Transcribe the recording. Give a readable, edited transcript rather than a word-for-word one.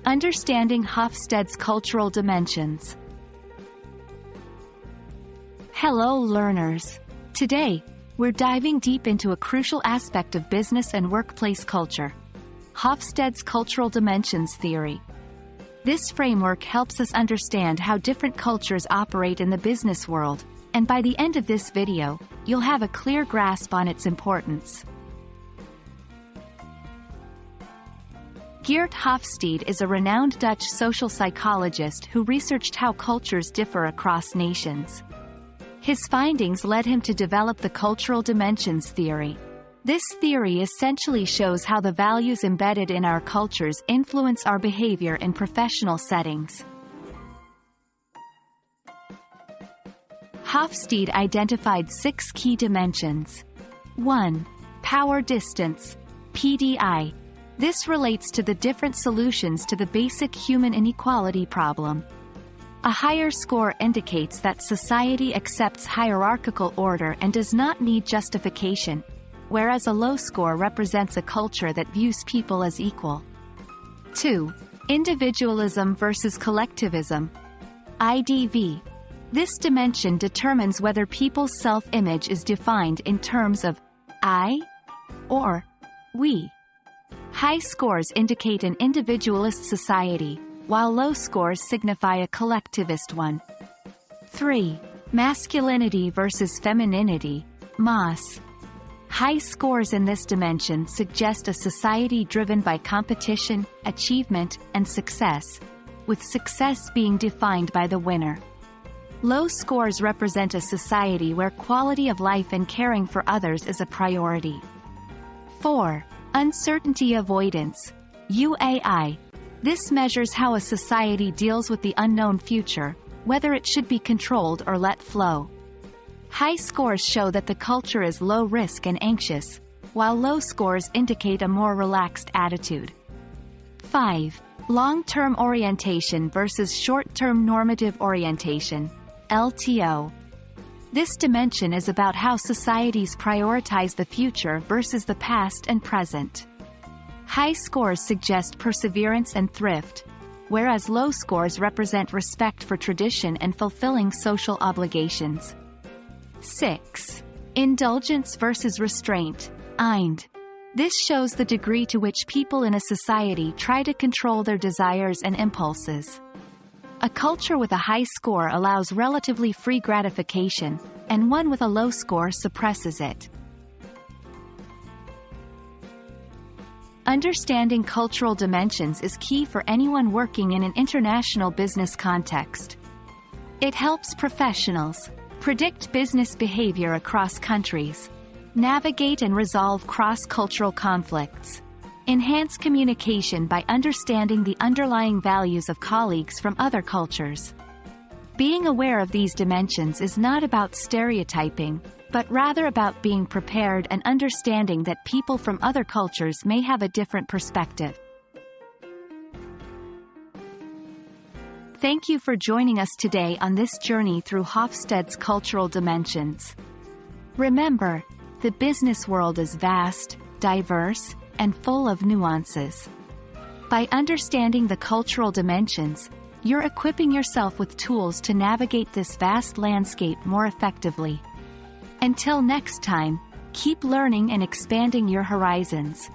Understanding Hofstede's cultural dimensions. Hello learners! Today, we're diving deep into a crucial aspect of business and workplace culture: Hofstede's cultural dimensions theory. This framework helps us understand how different cultures operate in the business world, and by the end of this video, you'll have a clear grasp on its importance. Geert Hofstede is a renowned Dutch social psychologist who researched how cultures differ across nations. His findings led him to develop the cultural dimensions theory. This theory essentially shows how the values embedded in our cultures influence our behavior in professional settings. Hofstede identified 6 key dimensions. 1. Power distance, PDI. This relates to the different solutions to the basic human inequality problem. A higher score indicates that society accepts hierarchical order and does not need justification, whereas a low score represents a culture that views people as equal. 2. Individualism versus collectivism, IDV. This dimension determines whether people's self-image is defined in terms of I or we. High scores indicate an individualist society, while low scores signify a collectivist one. 3. Masculinity versus femininity, MAS. High scores in this dimension suggest a society driven by competition, achievement, and success, with success being defined by the winner. Low scores represent a society where quality of life and caring for others is a priority. 4. Uncertainty avoidance, UAI. This measures how a society deals with the unknown future, whether it should be controlled or let flow. High scores show that the culture is low risk and anxious, while low scores indicate a more relaxed attitude. 5. Long-term orientation versus short-term normative orientation, LTO. This dimension is about how societies prioritize the future versus the past and present. High scores suggest perseverance and thrift, whereas low scores represent respect for tradition and fulfilling social obligations. 6. Indulgence versus restraint, IND. This shows the degree to which people in a society try to control their desires and impulses. A culture with a high score allows relatively free gratification, and one with a low score suppresses it. Understanding cultural dimensions is key for anyone working in an international business context. It helps professionals predict business behavior across countries, navigate and resolve cross-cultural conflicts, enhance communication by understanding the underlying values of colleagues from other cultures. Being aware of these dimensions is not about stereotyping, but rather about being prepared and understanding that people from other cultures may have a different perspective. Thank you for joining us today on this journey through Hofstede's cultural dimensions. Remember, the business world is vast, diverse, and full of nuances. By understanding the cultural dimensions, you're equipping yourself with tools to navigate this vast landscape more effectively. Until next time, keep learning and expanding your horizons.